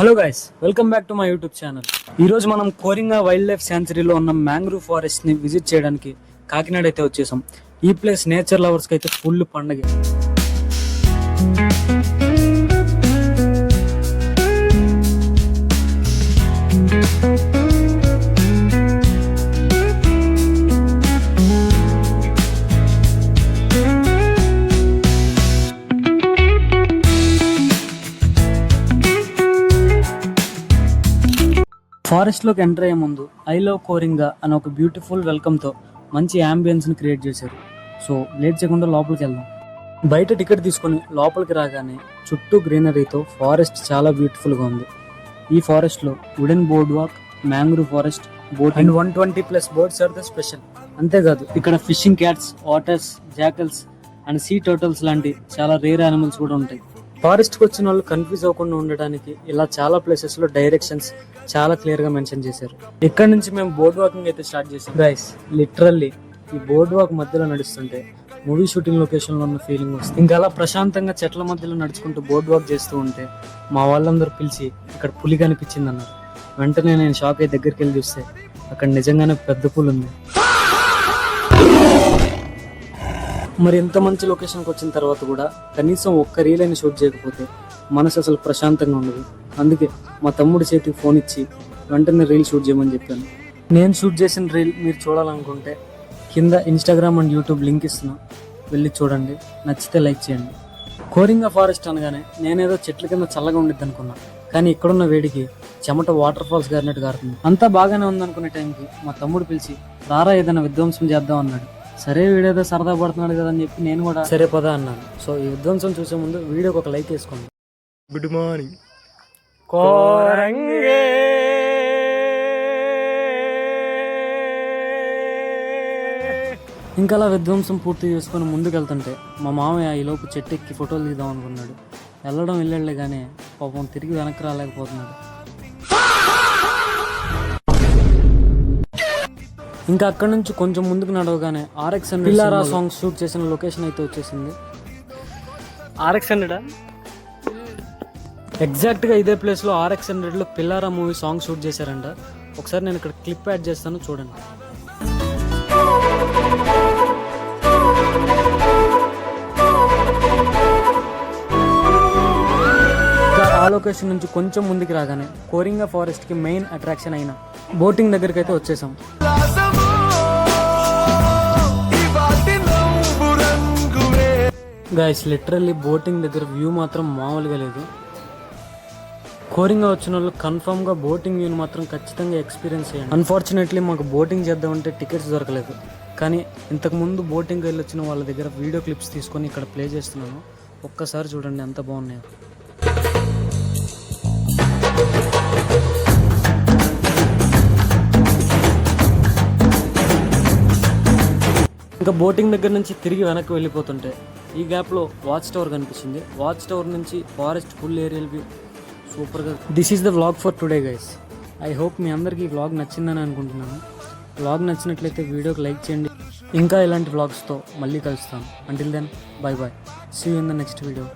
Hello guys, welcome back to my YouTube channel. ఈరోజు మనం Coringa wild life శాంచురీలో ఉన్న mangrove forest ని విజిట్ చేయడానికి కాకినాడ అయితే వచ్చేసాం. ఈ ప్లేస్ నేచర్ లవర్స్కి అయితే ఫుల్ పండగ. ఫారెస్ట్లోకి ఎంటర్ అయ్యే ముందు ఐ లవ్ కోరింగా అని ఒక బ్యూటిఫుల్ వెల్కమ్తో మంచి యాంబియన్స్ని క్రియేట్ చేశారు. సో లేట్ చేయకుండా లోపలికి వెళ్దాం. బయట టికెట్ తీసుకొని లోపలికి రాగానే చుట్టూ గ్రీనరీతో ఫారెస్ట్ చాలా బ్యూటిఫుల్గా ఉంది. ఈ ఫారెస్ట్లో wooden board walk, mangrove forest, boat and 120+ birds are the special. అంతేకాదు ఇక్కడ fishing cats, otters, jackals and sea turtles లాంటి చాలా రేర్ యానిమల్స్ కూడా ఉంటాయి. ఫారెస్ట్కి వచ్చిన వాళ్ళు కన్ఫ్యూజ్ అవ్వకుండా ఉండడానికి ఇలా చాలా ప్లేసెస్లో డైరెక్షన్స్ చాలా క్లియర్గా మెన్షన్ చేశారు. ఇక్కడ నుంచి మేము బోర్డ్ వాకింగ్ అయితే స్టార్ట్ చేసాం. గైస్, లిటరల్లీ ఈ బోర్డ్ వాక్ మధ్యలో నడుస్తుంటే మూవీ షూటింగ్ లొకేషన్లో ఉన్న ఫీలింగ్ వస్తుంది. ఇంకా అలా ప్రశాంతంగా చెట్ల మధ్యలో నడుచుకుంటూ బోర్డ్ వాక్ చేస్తూ ఉంటే మా వాళ్ళందరూ పిలిచి ఇక్కడ పులి కనిపించింది అన్నారు. వెంటనే నేను షాక్ అయ్యి దగ్గరికి వెళ్ళి చూస్తే అక్కడ నిజంగానే పెద్ద పులి ఉంది. మరి ఎంత మంచి లొకేషన్కి వచ్చిన తర్వాత కూడా కనీసం ఒక్క రీల్ అయినా షూట్ చేయకపోతే మనసు అసలు ప్రశాంతంగా ఉండదు. అందుకే మా తమ్ముడి చేతికి ఫోన్ ఇచ్చి వెంటనే రీల్ షూట్ చేయమని చెప్పాను. నేను షూట్ చేసిన రీల్ మీరు చూడాలనుకుంటే కింద ఇన్స్టాగ్రామ్ అండ్ యూట్యూబ్ లింక్ ఇస్తున్నా, వెళ్ళి చూడండి. నచ్చితే లైక్ చేయండి. కోరింగా ఫారెస్ట్ అనగానే నేనేదో చెట్ల కింద చల్లగా ఉండిద్ది అనుకున్నా, కానీ ఇక్కడున్న వేడికి చెమట వాటర్ ఫాల్స్ గారినట్టు గారుతుంది. అంతా బాగానే ఉందనుకునే టైంకి మా తమ్ముడు పిలిచి రారా ఏదైనా విధ్వంసం చేద్దాం అన్నాడు. సరే వీడియోతో సరదా పడుతున్నాడు కదా అని చెప్పి నేను కూడా సరే పదా అన్నాను. సో ఈ విధ్వంసం చూసే ముందు వీడియోకి ఒక లైక్ వేసుకోండి. Good morning. కోరంగే ఇంకా అలా విధ్వంసం పూర్తి చేసుకొని ముందుకు వెళ్తుంటే మా మామయ్య ఈలోపు చెట్టు ఎక్కి ఫోటోలు తీద్దాం అనుకున్నాడు. వెళ్ళలే కానీ పాపం తిరిగి వెనక్కి రాలేకపోతున్నాడు. ఇంకా అక్కడ నుంచి కొంచెం ముందుకు నడవగానే RX100 పిల్లారా సాంగ్ షూట్ చేసిన లొకేషన్ అయితే వచ్చేసింది. RX100 ఎగ్జాక్ట్గా ఇదే ప్లేస్లో RX100లో పిల్లారా మూవీ సాంగ్ షూట్ చేశారంట. ఒకసారి నేను ఇక్కడ క్లిప్ యాడ్ చేస్తాను, చూడండి. ఇంకా ఆ లొకేషన్ నుంచి కొంచెం ముందుకు రాగానే కోరింగా ఫారెస్ట్కి మెయిన్ అట్రాక్షన్ అయిన బోటింగ్ దగ్గరికి అయితే వచ్చేసాం. గైస్, లిటరల్లీ బోటింగ్ దగ్గర వ్యూ మాత్రం మామూలుగా లేదు. కోరింగా వచ్చిన వాళ్ళు కన్ఫామ్గా బోటింగ్ వ్యూని మాత్రం ఖచ్చితంగా ఎక్స్పీరియన్స్ చేయండి. అన్ఫార్చునేట్లీ మాకు బోటింగ్ చేద్దామంటే టికెట్స్ దొరకలేదు, కానీ ఇంతకుముందు బోటింగ్కి వెళ్ళి వచ్చిన వాళ్ళ దగ్గర వీడియో క్లిప్స్ తీసుకొని ఇక్కడ ప్లే చేస్తున్నాను. ఒక్కసారి చూడండి ఎంత బాగున్నాయో. ఇంకా బోటింగ్ దగ్గర నుంచి తిరిగి వెనక్కి వెళ్ళిపోతుంటే ఈ గ్యాప్లో వాచ్ టవర్ కనిపించింది. వాచ్ టవర్ నుంచి ఫారెస్ట్ ఫుల్ ఏరియల్ వ్యూ సూపర్గా. This is the vlog for today guys. I hope మీ అందరికీ ఈ వ్లాగ్ నచ్చిందని అనుకుంటున్నాను. వ్లాగ్ నచ్చినట్లయితే వీడియోకి లైక్ చేయండి. ఇంకా ఇలాంటి వ్లాగ్స్తో మళ్ళీ కలుస్తాను. Until then, bye bye. See you in the next video.